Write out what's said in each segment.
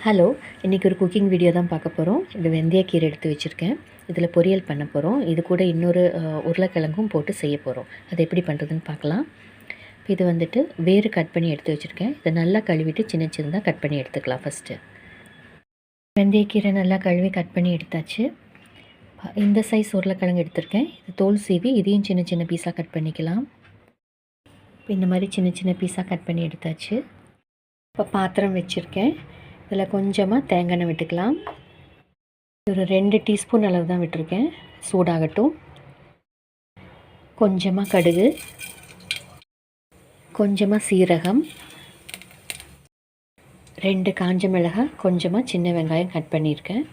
Hello, இன்றைக்கி ஒரு cooking video தான் பார்க்க போகிறோம். இந்த வெந்தயக்கீரை எடுத்து வச்சுருக்கேன். இதில் பொரியல் பண்ண போகிறோம். இது கூட இன்னொரு உருளைக்கிழங்கும் போட்டு செய்ய போகிறோம். அது எப்படி பண்ணுறதுன்னு பார்க்கலாம். இது வந்துட்டு வேறு கட் பண்ணி எடுத்து வச்சுருக்கேன். இதை நல்லா கழுவிட்டு சின்ன சின்னதாக கட் பண்ணி எடுத்துக்கலாம். ஃபஸ்ட்டு வெந்தயக்கீரை நல்லா கழுவி கட் பண்ணி எடுத்தாச்சு. இந்த சைஸ் உருளைக்கிழங்கு எடுத்திருக்கேன். இது தோல் சீவி இதையும் சின்ன சின்ன பீஸாக கட் பண்ணிக்கலாம். இந்த மாதிரி சின்ன சின்ன பீஸாக கட் பண்ணி எடுத்தாச்சு. இப்போ பாத்திரம் வச்சுருக்கேன். இதில் கொஞ்சமாக தேங்காய் எண்ணெய் விட்டுக்கலாம். ஒரு 2 டீஸ்பூன் அளவு தான் விட்டுருக்கேன். சூடாகட்டும். கொஞ்சமாக கடுகு, கொஞ்சமாக சீரகம், 2 காஞ்ச மிளகாய், கொஞ்சமாக சின்ன வெங்காயம் கட் பண்ணியிருக்கேன்.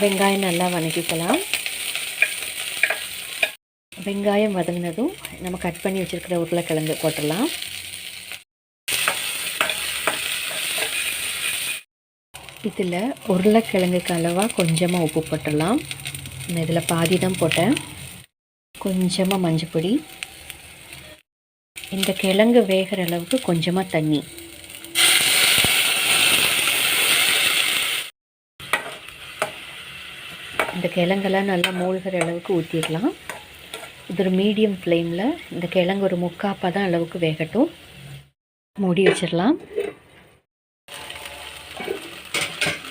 வெங்காயம் நல்லா வதக்கிக்கலாம். வெங்காயம் வதங்கினதும் நம்ம கட் பண்ணி வச்சுருக்கிற உருளைக்கிழங்கு போட்டுடலாம். இதில் உருளைக்கிழங்குக்கு அளவாக கொஞ்சமாக உப்பு போட்டுடலாம். நான் இதில் பாதி தான் போட்டேன். கொஞ்சமாக மஞ்சள் பொடி, இந்த கிழங்கு வேகிற அளவுக்கு கொஞ்சமாக தண்ணி, இந்த கிழங்கெல்லாம் நல்லா மூழ்கிற அளவுக்கு ஊற்றிடலாம். இது ஒரு மீடியம் ஃப்ளேமில் இந்த கிழங்கு ஒரு 3/4 பதம் அளவுக்கு வேகட்டும். மூடி வச்சிடலாம்.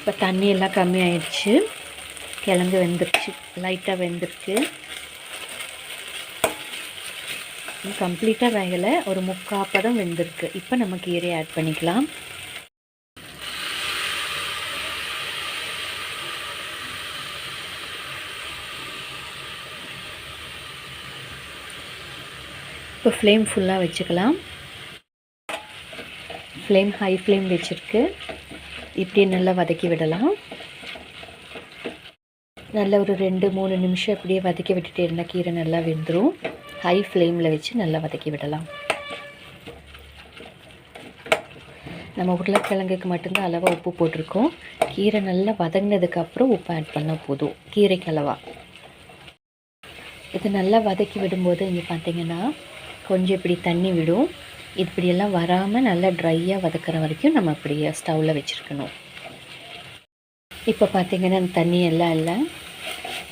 இப்போ தண்ணி எல்லாம் கம்மி ஆயிடுச்சு. கிழங்கு வெந்துருச்சு, லைட்டாக வெந்திருக்கு. கம்ப்ளீட்டாக வேகலை, ஒரு 3/4 பதம் வெந்திருக்கு. இப்போ நம்ம கீரையை ஆட் பண்ணிக்கலாம். இப்போ ஃப்ளேம் ஃபுல்லாக வச்சுக்கலாம். ஃப்ளேம் ஹை ஃப்ளேம் வச்சுருக்கு. இப்படி நல்லா வதக்கி விடலாம். நல்லா ஒரு 2-3 நிமிஷம் இப்படியே வதக்கி விட்டுட்டே இருந்தால் கீரை நல்லா வெந்துடும். ஹை ஃப்ளேமில் வச்சு நல்லா வதக்கி விடலாம். நம்ம உருளைக்கிழங்குக்கு மட்டும்தான் அளவாக உப்பு போட்டிருக்கோம். கீரை நல்லா வதங்கினதுக்கப்புறம் உப்பு ஆட் பண்ணால் போதும். கீரைக்கு அளவாக இது நல்லா வதக்கி விடும்போது இங்கே பார்த்திங்கன்னா கொஞ்சம் இப்படி தண்ணி விடும். இப்படியெல்லாம் வராமல் நல்லா ட்ரையாக வதக்கிற வரைக்கும் நம்ம அப்படியே ஸ்டவ்வில் வச்சுருக்கணும். இப்போ பார்த்திங்கன்னா அந்த தண்ணி எல்லாம் இல்லை,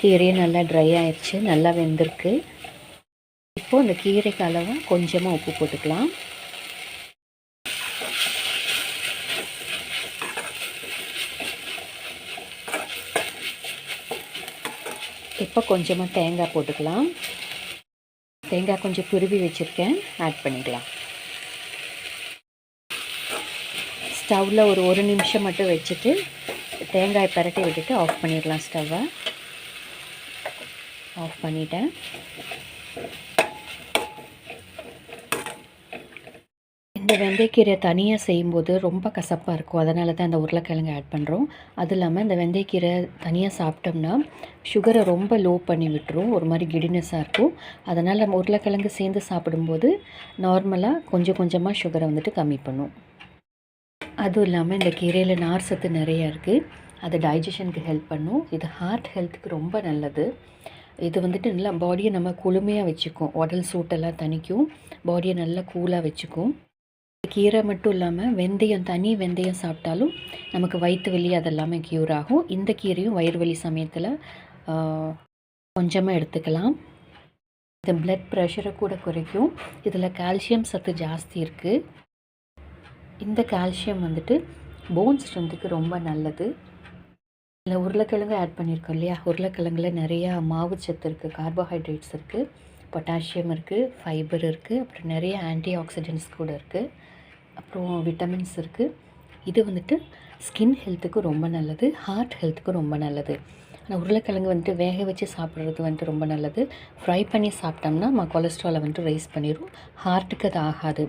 கீரையும் நல்லா ட்ரை ஆயிடுச்சு, நல்லா வெந்திருக்கு. இப்போது அந்த கீரைக்கு அளவாக கொஞ்சமாக உப்பு போட்டுக்கலாம். இப்போ கொஞ்சமாக தேங்காய் போட்டுக்கலாம். தேங்காய் கொஞ்சம் துருவி வச்சுருக்கேன், ஆட் பண்ணிக்கலாம். ஸ்டவ்வில் ஒரு நிமிஷம் மட்டும் வச்சுட்டு தேங்காய் பரட்டி விட்டுட்டு ஆஃப் பண்ணிடலாம். ஸ்டவ்வை ஆஃப் பண்ணிட்டேன். இந்த வெந்தயக்கீரை தனியாக செய்யும்போது ரொம்ப கசப்பாக இருக்கும். அதனால தான் இந்த உருளைக்கிழங்கு ஆட் பண்ணுறோம். அதுவும் இல்லாமல் இந்த வெந்தயக்கீரை தனியாக சாப்பிட்டோம்னா சுகரை ரொம்ப லோ பண்ணி விட்டுரும். ஒரு மாதிரி கிடினஸாக இருக்கும். அதனால் நம்ம உருளைக்கிழங்கு சேர்ந்து சாப்பிடும்போது நார்மலாக கொஞ்சம் கொஞ்சமாக சுகரை வந்துட்டு கம்மி பண்ணும். அதுவும் இல்லாமல் இந்த கீரையில் நார் சத்து நிறையா இருக்குது. அது டைஜஷனுக்கு ஹெல்ப் பண்ணும். இது ஹார்ட் ஹெல்த்துக்கு ரொம்ப நல்லது. இது வந்துட்டு நல்லா பாடியை நம்ம குளுமையாக வச்சுக்கும். உடல் சூட்டெல்லாம் தணிக்கும். பாடியை நல்லா கூலாக வச்சுக்கும். கீரை மட்டும் இல்லாமல் வெந்தயம், தனி வெந்தயம் சாப்பிட்டாலும் நமக்கு வயிற்று வலி அதெல்லாமே க்யூர் ஆகும். இந்த கீரையும் வயிறு வலி சமயத்தில் கொஞ்சமாக எடுத்துக்கலாம். இது பிளட் ப்ரெஷரை கூட குறைக்கும். இதில் கால்சியம் சத்து ஜாஸ்தி இருக்குது. இந்த கால்சியம் வந்துட்டு போன் ஸ்ட்ரென்த்துக்கு ரொம்ப நல்லது. இதில் உருளைக்கிழங்கு ஆட் பண்ணியிருக்கோம் இல்லையா, உருளைக்கிழங்குல நிறையா மாவு சத்து இருக்குது, கார்போஹைட்ரேட்ஸ் இருக்குது, பொட்டாசியம் இருக்குது, ஃபைபர் இருக்குது, அப்புறம் நிறைய ஆன்டி ஆக்சிடென்ட்ஸ் கூட இருக்குது, அப்புறம் விட்டமின்ஸ் இருக்குது. இது வந்துட்டு ஸ்கின் ஹெல்த்துக்கு ரொம்ப நல்லது, ஹார்ட் ஹெல்த்துக்கு ரொம்ப நல்லது. ஆனால் உருளைக்கிழங்கு வந்துட்டு வேக வச்சு சாப்பிட்றது வந்துட்டு ரொம்ப நல்லது. ஃப்ரை பண்ணி சாப்பிட்டோம்னா நம்ம கொலஸ்ட்ராலை வந்துட்டு ரைஸ் பண்ணிடும். ஹார்ட்டுக்கு அது ஆகாது.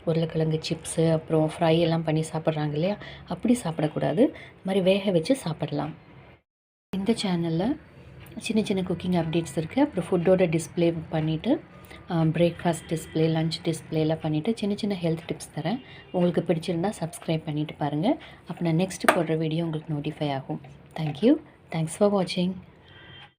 உருளைக்கிழங்கு சிப்ஸு அப்புறம் ஃப்ரை எல்லாம் பண்ணி சாப்பிட்றாங்க இல்லையா, அப்படி சாப்பிடக்கூடாது. இது மாதிரி வேக வச்சு சாப்பிடலாம். இந்த சேனலில் சின்ன சின்ன குக்கிங் அப்டேட்ஸ் இருக்குது. அப்புறம் ஃபுட்டோட டிஸ்பிளே பண்ணிவிட்டு பிரேக்ஃபாஸ்ட் டிஸ்பிளே, லன்ச் டிஸ்பிளேலாம் பண்ணிவிட்டு சின்ன சின்ன ஹெல்த் டிப்ஸ் தரேன். உங்களுக்கு பிடிச்சிருந்தால் சப்ஸ்கிரைப் பண்ணிவிட்டு பாருங்கள். அப்போ நான் நெக்ஸ்ட்டு போடுற வீடியோ உங்களுக்கு நோட்டிஃபை ஆகும். தேங்க்யூ. தேங்க்ஸ் ஃபார் வாட்சிங்.